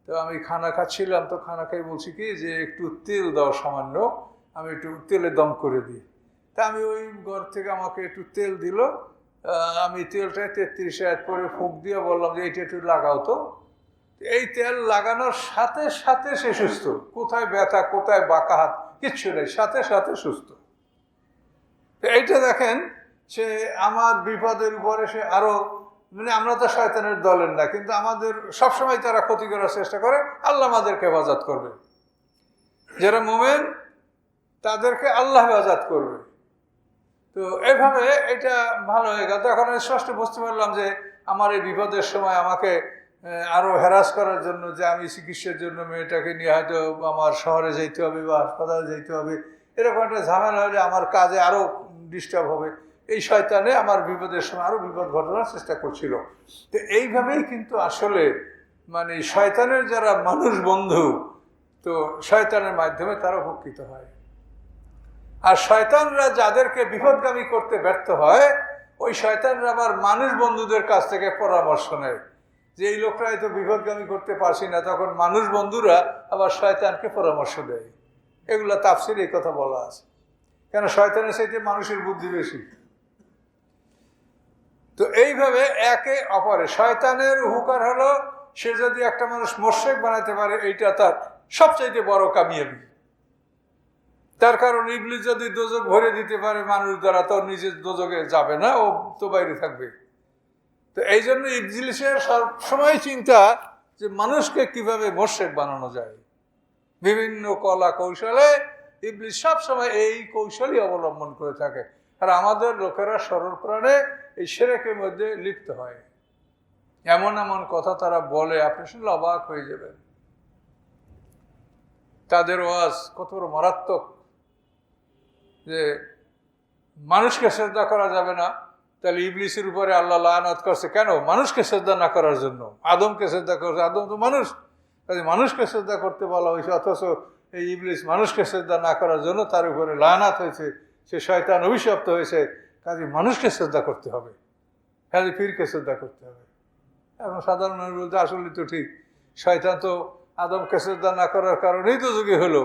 তো আমি খানা খাচ্ছিলাম, তো খানা খাই বলছি কি যে একটু তেল দাও সামান্য, আমি একটু তেলে দম করে দিই। তা আমি ওই ঘর থেকে আমাকে একটু তেল দিল, আমি তেলটায় 33 আয়াত করে ফুঁক দিয়ে বললাম যে এইটা একটু লাগাও তো। এই তেল লাগানোর সাথে সাথে সে সুস্থ। কোথায় ব্যথা, কোথায় বাঁকা হাত, কিচ্ছু নেই, সাথে সাথে সুস্থ। এইটা দেখেন, সে আমার বিপদের উপরে সে আরো, আমরা তো শয়তানের দলের না, কিন্তু আমাদের সবসময় তারা ক্ষতি করার চেষ্টা করে। আল্লাহ আমাদেরকে হেফাজত করবে, যারা মোমেন তাদেরকে আল্লাহ হেফাজত করবে। তো এভাবে এটা ভালো হয়ে গেল। তখন আমি স্পষ্ট বুঝতে পারলাম যে আমার এই বিপদের সময় আমাকে আরো হ্যারাস করার জন্য, যে আমি চিকিৎসার জন্য মেয়েটাকে নিয়ে হয়তো আমার শহরে যেতে হবে বা হাসপাতালে যেতে হবে, এরকম একটা ঝামেলা হলে আমার কাজে আরো ডিস্টার্ব হবে। এই শয়তানে আমার বিপদের সময় আরো বিপদ ঘটানোর চেষ্টা করছিল। তো এইভাবেই কিন্তু আসলে শয়তানের যারা মানুষ বন্ধু, তো শয়তানের মাধ্যমে তারা উপকৃত হয়। আর শয়তানরা যাদেরকে বিপদগামী করতে ব্যর্থ হয়, ওই শয়তানরা আবার মানুষ বন্ধুদের কাছ থেকে পরামর্শ নেয় যে এই লোকরা তো বিপদগামী করতে পারছি না, তখন মানুষ বন্ধুরা আবার শয়তানকে পরামর্শ দেয়। এগুলা তাফসিরে এই কথা বলা আছে। কেন, শয়তানের চাইতে মানুষের বুদ্ধি বেশি। তো এইভাবে একে অপরে শয়তানের উপকার হলো, সে যদি একটা মানুষ মোশরেক বানাতে পারে, এইটা তার সবচাইতে বড় কামিয়াবি। তার কারণ ইবলিস যদি দোজক ভরে দিতে পারে মানুষ দ্বারা, তো নিজের দোজকে যাবে না, ও তো বাইরে থাকবে। তো এই জন্য ইবলিসের সবসময় চিন্তা যে মানুষকে কিভাবে মোশরেক বানানো যায়। বিভিন্ন কলা কৌশলে ইবলিস সবসময় এই কৌশলই অবলম্বন করে থাকে। আর আমাদের লোকেরা সরল প্রাণে এই শিরকের মধ্যে লিপ্ত হয়। এমন এমন কথা তারা বলে, আপনি শুনলে অবাক হয়ে যাবেন। তাদের ওয়াজ কত বড় মারাত্মক, যে মানুষকে শ্রদ্ধা করা যাবে না, তাহলে ইবলিসের উপরে আল্লাহ লাআনত করছে কেন? মানুষকে শ্রদ্ধা না করার জন্য। আদমকে শ্রদ্ধা করছে, আদম তো মানুষ, মানুষকে শ্রদ্ধা করতে বলা হয়েছে, অথচ এই ইবলিস মানুষকে শ্রদ্ধা না করার জন্য তার উপরে লাআনত হয়েছে, সে শয়তান অভিশপ্ত হয়েছে। কাজে মানুষকে শ্রদ্ধা করতে হবে, কাজে পীরকে শ্রদ্ধা করতে হবে। এখন সাধারণ মানুষ বলতে আসলে তো ঠিক, শয়তান তো আদমকে শ্রদ্ধা না করার কারণেই তো যুগে হলো,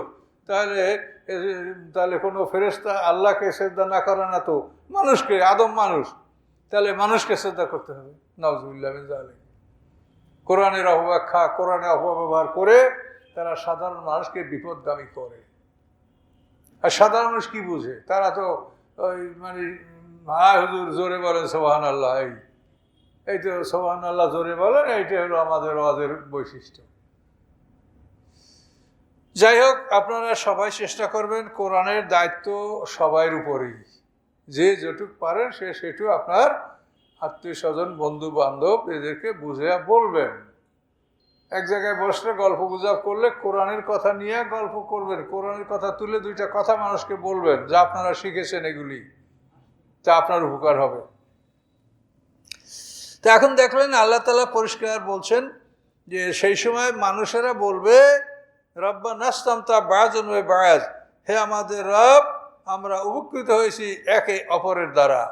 তাহলে কোনো ফেরেশতা আল্লাহকে শ্রদ্ধা না করে না, তো মানুষকে, আদম মানুষ, তাহলে মানুষকে শ্রদ্ধা করতে হবে। নাউজুবিল্লাহ মিন যালিক। কোরআনের অপব্যাখ্যা, কোরআনের অপব্যবহার করে তারা সাধারণ মানুষকে বিপদগামী করে। আর সাধারণ মানুষ কি বুঝে? তারা তো ওই হায় হুজুর জোরে বলেন সুবহানাল্লাহ, এই তো সুবহানাল্লাহ জোরে বলেন, এইটা হলো আমাদের ওয়াজের বৈশিষ্ট্য। যাই হোক, আপনারা সবাই চেষ্টা করবেন, কোরআনের দায়িত্ব সবার উপরেই, যে যেটুকু পারেন সে সেটুকু আপনার আত্মীয় স্বজন, বন্ধু বান্ধব এদেরকে বুঝে বলবেন। এক জায়গায় বসলে গল্প গুজব করলে কোরআনের কথা নিয়ে গল্প করবেন, কোরআনের কথা তুলে দুইটা কথা মানুষকে বলবেন যা আপনারা শিখেছেন, এগুলি তা আপনার উপকার হবে। তো এখন দেখলেন আল্লাহ তাআলা পরিষ্কার বলছেন যে সেই সময় মানুষেরা বলবে রব্বা নাস্তামতা বায়াজুন ওয়া বায়াজ, হে আমাদের রব, আমরা উপকৃত হয়েছি একে অপরের দ্বারা,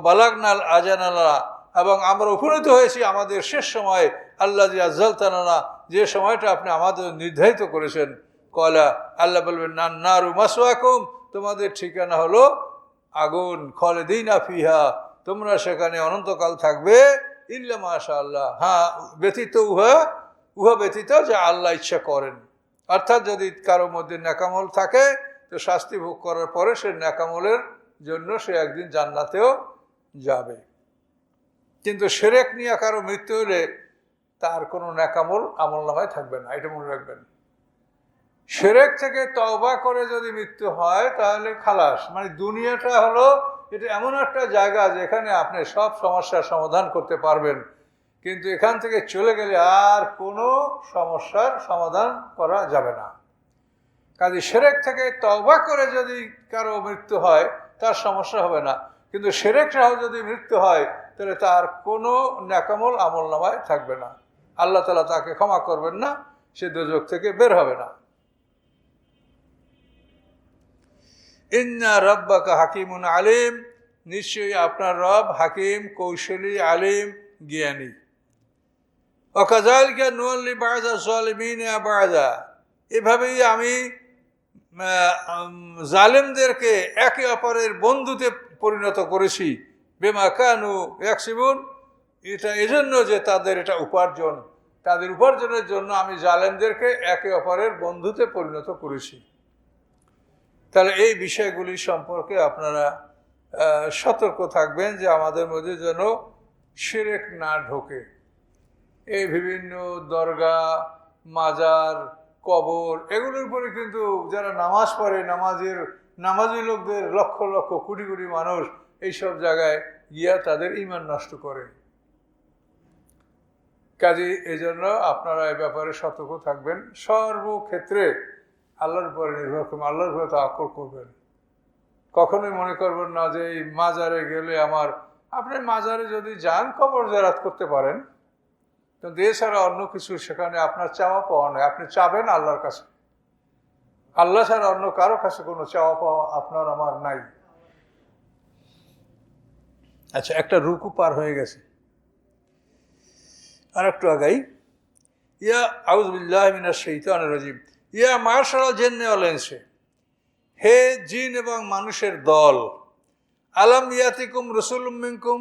বালাগনাল আজানালা, এবং আমরা উপনীত হয়েছি আমাদের শেষ সময়, আল্লাহ জি আজ্জালতানা, যে সময়টা আপনি আমাদের নির্ধারিত করেছেন। কয়লা, আল্লাহ বলবেন নান্নারু মাসওয়াকুম, তোমাদের ঠিকানা হলো আগুন, খালিদিনা ফিহা, তোমরা সেখানে অনন্তকাল থাকবে, ইল্লা মাশাআল্লাহ, হ্যাঁ ব্যতীত উহা ব্যতীত যে আল্লাহ ইচ্ছা করেন। অর্থাৎ যদি কারো মধ্যে নেকামল থাকে তো শাস্তি ভোগ করার পরে সে নেকামলের জন্য সে একদিন জান্নাতেও যাবে। কিন্তু শিরক নিয়ে কারো মৃত্যু হলে তার কোনো নেকামল আমলনামায় থাকবে না, এটা মনে রাখবেন। শিরক থেকে তওবা করে যদি মৃত্যু হয় তাহলে খালাস, মানে দুনিয়াটা হলো এটা এমন একটা জায়গা যেখানে আপনি সব সমস্যার সমাধান করতে পারবেন, কিন্তু এখান থেকে চলে গেলে আর কোনো সমস্যার সমাধান করা যাবে না। কাজে শিরক থেকে তওবা করে যদি কারো মৃত্যু হয় তার সমস্যা হবে না, কিন্তু শিরক সহ যদি মৃত্যু হয় তাহলে তার কোনো নেকামল আমলনামায় থাকবে না, আল্লাহ তাআলা তাকে ক্ষমা করবেন না, সে দোজখ থেকে বের হবে না। ইন্না রাব্বাকা হাকিমুন আলিম, নিশ্চয়ই আপনার রব হাকিম, কৌশলী, আলিম, জ্ঞানী। ওয়াকাযালিকা নুওয়াল্লি বা'যা যালিমিনা বা'যা, এভাবেই আমি জালেমদেরকে একে অপরের বন্ধুতে পরিণত করেছি। বিমা কানু ইয়াকসিবুন, এটা এজন্য যে তাদের এটা উপার্জন, তাদের উপার্জনের জন্য আমি জালেমদেরকে একে অপরের বন্ধুতে পরিণত করেছি। তাহলে এই বিষয়গুলি সম্পর্কে আপনারা সতর্ক থাকবেন যে আমাদের মধ্যে যেন শিরক না ঢোকে। এই বিভিন্ন দরগা, মাজার, কবর, এগুলোর উপরে কিন্তু যারা নামাজ পড়ে, নামাজি লোকদের লক্ষ লক্ষ কোটি কোটি মানুষ এইসব জায়গায় গিয়া তাদের ঈমান নষ্ট করে। কাজে এই জন্য আপনারা এই ব্যাপারে সতর্ক থাকবেন, সর্বক্ষেত্রে আল্লাহর উপরে নির্ভর করবেন, আল্লাহর উপরে তাওয়াক্কুল করবেন। কখনোই মনে করবেন না যে এই মাজারে গেলে আপনি মাজারে যদি যান কবর জিয়ারত করতে পারেন, কিন্তু এছাড়া অন্য কিছু সেখানে আপনার চাওয়া পাওয়া নয়। আপনি চাবেন আল্লাহর কাছে, আল্লাহ ছাড়া অন্য কারো কাছে কোনো চাওয়া পাওয়া আপনার আমার নাই। আচ্ছা, একটা রুকু পার হয়ে গেছে, আর একটু আগাই। ইয়া আউযু বিল্লাহি মিনাশ শাইতানির রাজিম, ইয়া মাশারাল জিন্নি ওয়াল ইনসি, হে জিন এবং মানুষের দল, আলাম ইয়াতিকুম রাসূলুম মিনকুম,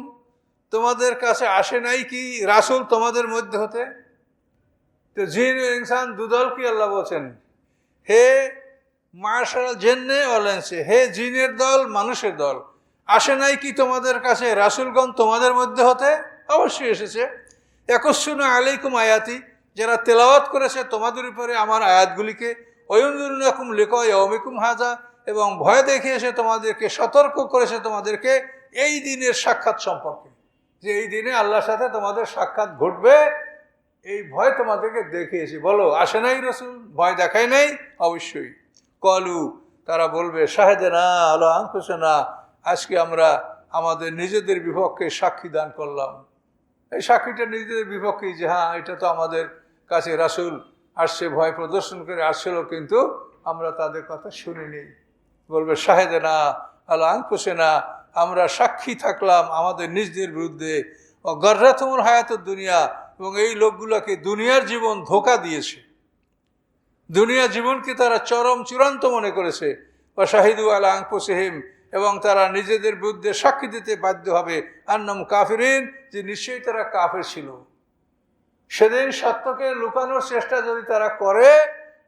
তোমাদের কাছে আসে নাই কি রাসূল তোমাদের মধ্যে হতে? তো জিন ও ইনসান দুদল কি আল্লাহ বলছেন, হে মাশারাল জিন্নি ওয়াল ইনসি, হে জিনের দল মানুষের দল, আসে নাই কি তোমাদের কাছে রাসূলগণ তোমাদের মধ্যে হতে? অবশ্যই এসেছে। ইয়াকুসুনা আলাইকুম আয়াতি, যারা তেলাওয়াত করেছে তোমাদের উপরে আমার আয়াতগুলিকে, ওয়ুনযিরুনাকুম লিকা ইয়াউমিকুম হাযা, এবং ভয় দেখিয়েছে তোমাদেরকে, সতর্ক করেছে তোমাদেরকে এই দিনের সাক্ষাৎ সম্পর্কে, যে এই দিনে আল্লাহর সাথে তোমাদের সাক্ষাৎ ঘটবে, এই ভয় তোমাদেরকে দেখিয়েছি। বলো আসে নাই রাসূল, ভয় দেখায় নাই? অবশ্যই। কলু, তারা বলবে শাহেদেনা আলা আনফুসিনা, আজকে আমরা আমাদের নিজেদের বিপক্ষে সাক্ষী দান করলাম। এই সাক্ষীটা নিজেদের বিপক্ষেই, যে হ্যাঁ এটা তো আমাদের কাছে রাসূল আসছে, ভয় প্রদর্শন করে আসছিল, কিন্তু আমরা তাদের কথা শুনিনি। বলবে শাহেদেনা আলা আনফুসিনা, আমরা সাক্ষী থাকলাম আমাদের নিজেদের বিরুদ্ধে। ও গর্রাতুমুল হায়াতুদ দুনিয়া, এবং এই লোকগুলোকে দুনিয়ার জীবন ধোঁকা দিয়েছে, দুনিয়া জীবনকে তারা চূড়ান্ত মনে করেছে। ও শাহিদু আলা আনফুসিহিম, এবং তারা নিজেদের বিরুদ্ধে সাক্ষী দিতে বাধ্য হবে আন্নাহুম কাফিরিন, যে নিশ্চয়ই তারা কাফের ছিল। সেদিন সত্যকে লুকানোর চেষ্টা যদি তারা করে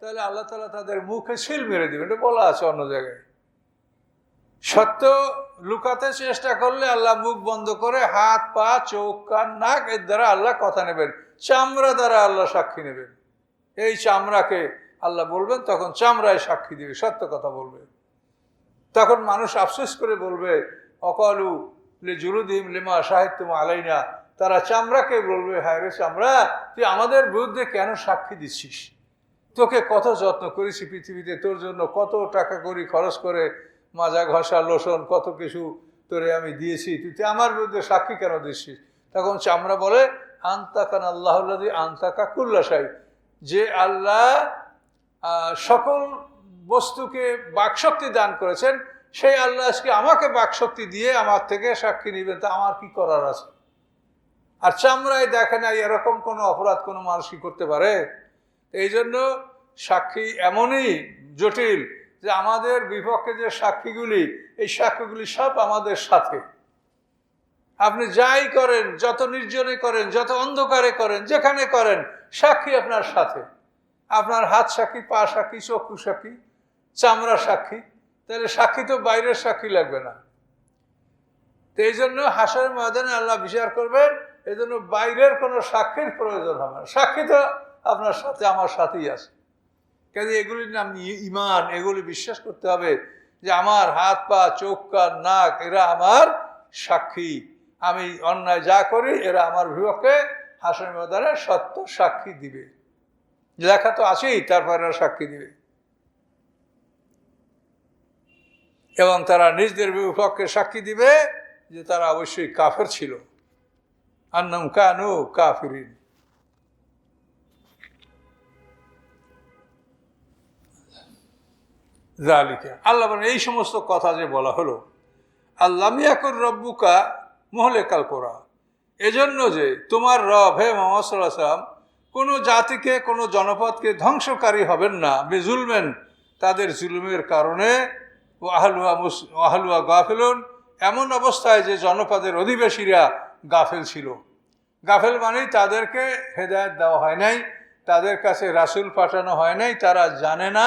তাহলে আল্লাহ তাআলা তাদের মুখে সিল মেরে দেবেন, এটা বলা আছে অন্য জায়গায়। সত্য লুকাতে চেষ্টা করলে আল্লাহ মুখ বন্ধ করে হাত, পা, চোখ, কান, নাক এর দ্বারা আল্লাহ কথা নেবেন, চামড়া দ্বারা আল্লাহ সাক্ষী নেবেন। এই চামড়াকে আল্লাহ বলবেন, তখন চামড়ায় সাক্ষী দিবে, সত্য কথা বলবে। তখন মানুষ আফসোস করে বলবে অকালু লিজুলুদিহিম লিমা শাহিদতুম আলাইনা, তারা চামড়াকে বলবে, হায় রে চামড়া, তুই আমাদের বিরুদ্ধে কেন সাক্ষী দিচ্ছিস? তোকে কত যত্ন করেছি পৃথিবীতে, তোর জন্য কত টাকা করি খরচ করে, মাজা ঘষা লোশন কত কিছু তোরে আমি দিয়েছি, তুই আমার বিরুদ্ধে সাক্ষী কেন দিচ্ছিস? তখন চামড়া বলে, আন্তাকান আল্লাহ আন্তাকা কুল্লাশাই, যে আল্লাহ সকল বস্তুকে বাকশক্তি দান করেছেন, সেই আল্লাহ আজকে আমাকে বাকশক্তি দিয়ে আমার থেকে সাক্ষী নিবেন, তা আমার কি করার আছে? আর চামড়ায় দেখে না এরকম কোনো অপরাধ কোনো মানুষ কি করতে পারে? এই জন্য সাক্ষী এমনই জটিল যে আমাদের বিপক্ষে যে সাক্ষীগুলি, এই সাক্ষীগুলি সব আমাদের সাথে। আপনি যাই করেন, যত নির্জনে করেন, যত অন্ধকারে করেন, যেখানে করেন, সাক্ষী আপনার সাথে। আপনার হাত সাক্ষী, পা সাক্ষী, চক্ষু সাক্ষী, চামড়া সাক্ষী। তাহলে সাক্ষী তো বাইরের সাক্ষী লাগবে না। তো এই জন্য হাসরের ময়দানে আল্লাহ বিচার করবেন, এই জন্য বাইরের কোনো সাক্ষীর প্রয়োজন হবে না। সাক্ষী তো আপনার সাথে, আমার সাথেই আছে। কাজে এগুলির নাম ঈমান, এগুলি বিশ্বাস করতে হবে যে আমার হাত পা চোখ কান নাক এরা আমার সাক্ষী। আমি অন্যায় যা করি এরা আমার বিপক্ষে হাসরের ময়দানে সত্য সাক্ষী দিবে। লেখা তো আছেই, তারপর এরা সাক্ষী দিবে। এবং তারা নিজেদের বিপক্ষে সাক্ষী দিবে যে তারা অবশ্যই কাফের ছিল। আন্নাহুম কানু কাফিরিন। যালিকা, আল্লাহ বলেন এই সমস্ত কথা যে বলা হলো, আল্লাম ইয়াকুর রব্বুকা মুহলিকাল কুরা, এজন্য যে তোমার রব হে মুহাম্মদ সাল্লাল্লাহু আলাইহি ওয়াসাল্লাম কোনো জাতিকে, কোনো জনপদকে ধ্বংসকারী হবেন না বেজুলমেন, তাদের জুলুমের কারণে, ও আহলুয়া গাফিলুন, এমন অবস্থায় যে জনপদের অধিবাসীরা গাফেল ছিল। গাফেল মানেই তাদেরকে হেদায়েত দেওয়া হয় নাই, তাদের কাছে রাসূল পাঠানো হয় নাই, তারা জানে না,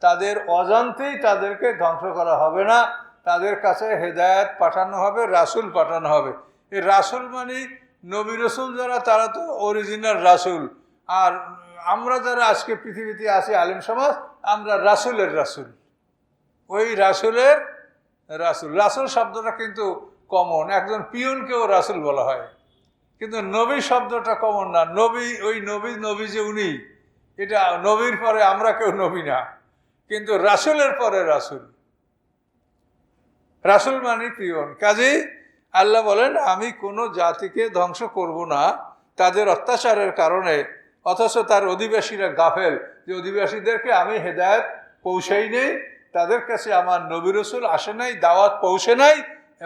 তাদের অজান্তেই তাদেরকে ধ্বংস করা হবে না, তাদের কাছে হেদায়েত পাঠানো হবে, রাসূল পাঠানো হবে। এই রাসূল মানে নবী রসুল যারা, তারা তো অরিজিনাল রাসূল। আর আমরা যারা আজকে পৃথিবীতে আছি আলেম সমাজ, আমরা রাসূলের রাসূল, ওই রাসূলের রাসূল। রাসূল শব্দটা কিন্তু কমন, একজন পিয়নকেও রাসূল বলা হয়, কিন্তু নবী শব্দটা কমন না। নবী, ওই নবী যে উনি, এটা নবীর পরে আমরা কেউ নবী না, কিন্তু রাসূলের পরে রাসূল। রাসূল মানে পিয়ন। কাজেই আল্লাহ বলেন আমি কোনো জাতিকে ধ্বংস করব না তাদের অত্যাচারের কারণে, অথচ তার অধিবাসীরা গাফেল, যে অধিবাসীদেরকে আমি হেদায়েত পৌঁছাই নেই, তাদের কাছে আমার নবী রসুল আসে নাই, দাওয়াত পৌঁছে নাই,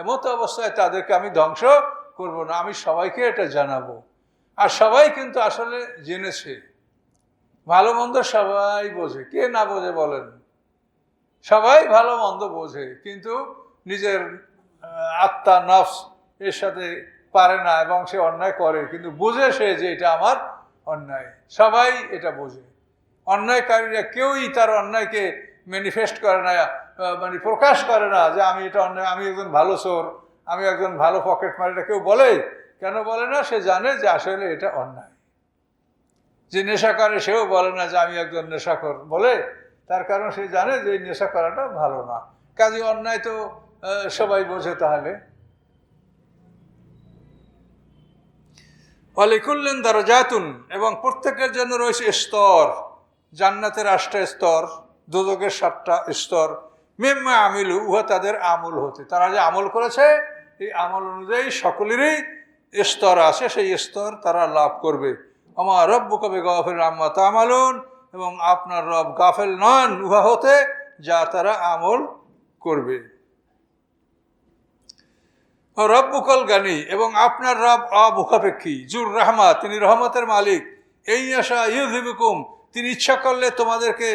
এমতো অবস্থায় তাদেরকে আমি ধ্বংস করব না, আমি সবাইকে এটা জানাবো। আর সবাই কিন্তু আসলে জেনেছে, ভালো মন্দ সবাই বোঝে, কে না বোঝে বলেন? সবাই ভালো মন্দ বোঝে, কিন্তু নিজের আত্মা নফস এর সাথে পারে না, এবং সে অন্যায় করে, কিন্তু বুঝে সে যে এটা আমার অন্যায়। সবাই এটা বোঝে। অন্যায়কারীরা কেউই তার অন্যায়কে ম্যানিফেস্ট করে না, মানে প্রকাশ করে না যে আমি এটা অন্যায়, আমি একজন ভালো চোর, আমি একজন ভালো পকেট মার, এটা কেউ বলে? কেন বলে না? সে জানে যে আসলে এটা অন্যায়। যে নেশা করে সেও বলে না যে আমি একজন নেশাখোর, বলে? তার কারণ সে জানে যে এই নেশা করাটা ভালো না। কাজে অন্যায় তো সবাই বোঝে। তাহলে ওয়ালিকুল্লিন দারাজাতুন, এবং প্রত্যেকের জন্য রয়েছে স্তর। জান্নাতের 8টা স্তর, দোজখের 7টা স্তর। মিম্মা আমিলু, উহা তাদের আমল হতে, তারা যে আমল করেছে এই আমল অনুযায়ী সকলেরই স্তর আছে, সেই স্তর তারা লাভ করবে। আমা রব্বুকা বিগাফিলিন আম্মা তা'মালুন, এবং আপনার রব গাফেল নন উহা হতে যা তারা আমল করবে। রব্বুকাল গানি, এবং আপনার রব অমুখাপেক্ষী, জুর রাহমা, তিনি রহমতের মালিক। এই আশা ইউযিবকুম, তিনি ইচ্ছা করলে তোমাদেরকে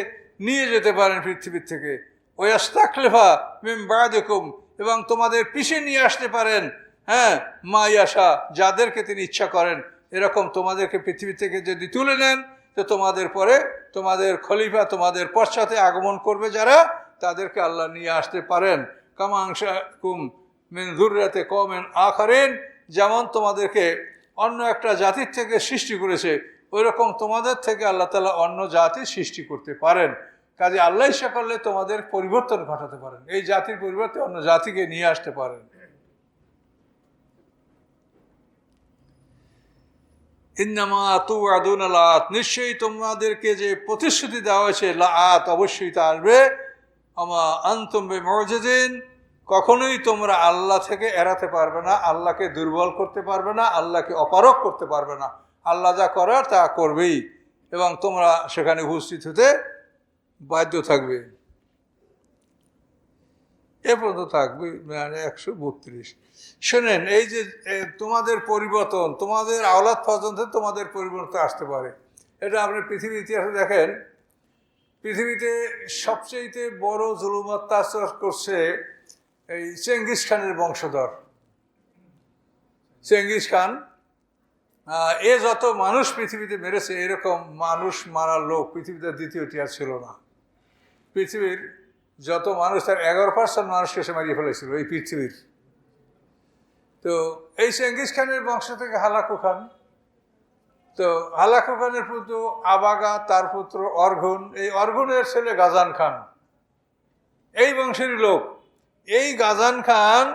নিয়ে যেতে পারেন পৃথিবীর থেকে। ওয়াস্তাখলিফা মিন বা'দিকুম, এবং তোমাদের পিছিয়ে নিয়ে আসতে পারেন, হ্যাঁ, মা ইয়াশা, যাদেরকে তিনি ইচ্ছা করেন। এরকম তোমাদেরকে পৃথিবী থেকে যদি তুলে নেন, তো তোমাদের পরে তোমাদের খলিফা, তোমাদের পশ্চাতে আগমন করবে যারা, তাদেরকে আল্লাহ নিয়ে আসতে পারেন। কামা আনশাকুম মিন যুররিয়াতি কওমিন আখারিন, যেমন তোমাদেরকে অন্য একটা জাতির থেকে সৃষ্টি করেছে, ওই রকম তোমাদের থেকে আল্লাহ তাআলা অন্য জাতি সৃষ্টি করতে পারেন। কাজে আল্লাহ ইচ্ছা করলে তোমাদের পরিবর্তন ঘটাতে পারেন, এই জাতির পরিবর্তে অন্য জাতিকে নিয়ে আসতে পারেন। ইন্নামা তুআদুনা লাআত, নিশ্চয়ই তোমাদেরকে যে প্রতিশ্রুতি দেওয়া হয়েছে লাআত, অবশ্যই তা আসবে। আমা আনতুম বিমুজিজিন, কখনোই তোমরা আল্লাহ থেকে এড়াতে পারবে না, আল্লাহকে দুর্বল করতে পারবে না, আল্লাহকে অপারগ করতে পারবে না। আল্লাহ যা করার তা করবেই এবং তোমরা সেখানে উপস্থিত হতে বাধ্য থাকবে। এ পর্যন্ত থাকবে মানে 132। শোনেন, এই যে তোমাদের পরিবর্তন, তোমাদের আওলাদ পর্যন্ত তোমাদের পরিবর্তন আসতে পারে। এটা আপনি পৃথিবীর ইতিহাসে দেখেন, পৃথিবীতে সবচেয়ে বড় জুলুম অত্যাচার করছে এই চেঙ্গিস খানের বংশধর। চেঙ্গিস খান এ যত মানুষ পৃথিবীতে মেরেছে, এরকম মানুষ মারার লোক পৃথিবীতে দ্বিতীয়টি আর ছিল না। পৃথিবীর যত মানুষ, তার 11% মানুষকে সে মারিয়ে ফেলেছিল এই পৃথিবীর। তো এই চেঙ্গিস খানের বংশ থেকে হালাকু খান, তো হালাকু খানের পুত্র আবাগা, তার পুত্র অর্ঘুন, এই অর্ঘুনের ছেলে গাজান খান, এই বংশেরই লোক। এই গাজান খান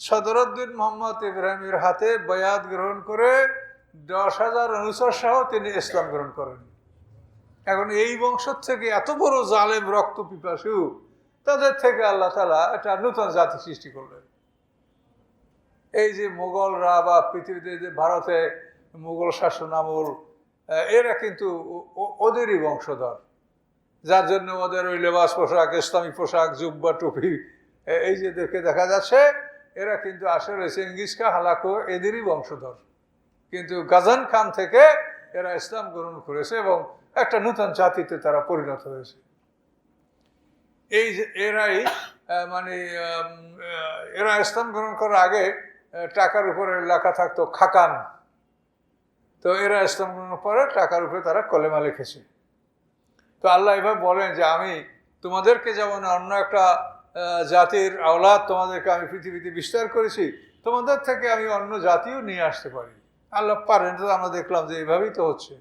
সদরুদ্দিন মোহাম্মদ ইব্রাহিমের হাতে বায়াত গ্রহণ করে 10,000 অনুচর সহ তিনি ইসলাম গ্রহণ করেন। এখন এই বংশ থেকে এত বড় জালেম রক্ত পিপাসু, তাদের থেকে আল্লাহ তাআলা একটা নতুন জাতি সৃষ্টি করলেন। এই যে মোগলরা বা পৃথিবীতে যে ভারতে মোগল শাসন আমল, এরা কিন্তু ওদেরই বংশধর, যার জন্য ওদের ওই লেবাস পোশাক, ইসলামী পোশাক, জুব্বা, টুপি, এই যে দেখা যাচ্ছে, এরা কিন্তু আসলে চেঙ্গিস খান, হালাকু এদেরই বংশধর। কিন্তু গাজান খান থেকে এরা ইসলাম গ্রহণ করেছে এবং একটা নতুন জাতিতে তারা পরিণত হয়েছে। এই যে এরাই এরা ইসলাম গ্রহণ করার আগে টাকার উপরে লেখা থাকতো খাকান, তো এরা ইসলাম গ্রহণের পরে টাকার উপরে তারা কলেমা লিখেছে। তো আল্লাহ এভাবে বলেন যে আমি তোমাদেরকে যেমন অন্য একটা জাতির আওলাদ তোমাদেরকে আমি পৃথিবীতে বিস্তার করেছি, তোমাদের থেকে আমি অন্য জাতিও নিয়ে আসতে পারি। আল্লাহ পারেন, তো আমরা দেখলাম যে এইভাবেই তো হচ্ছে।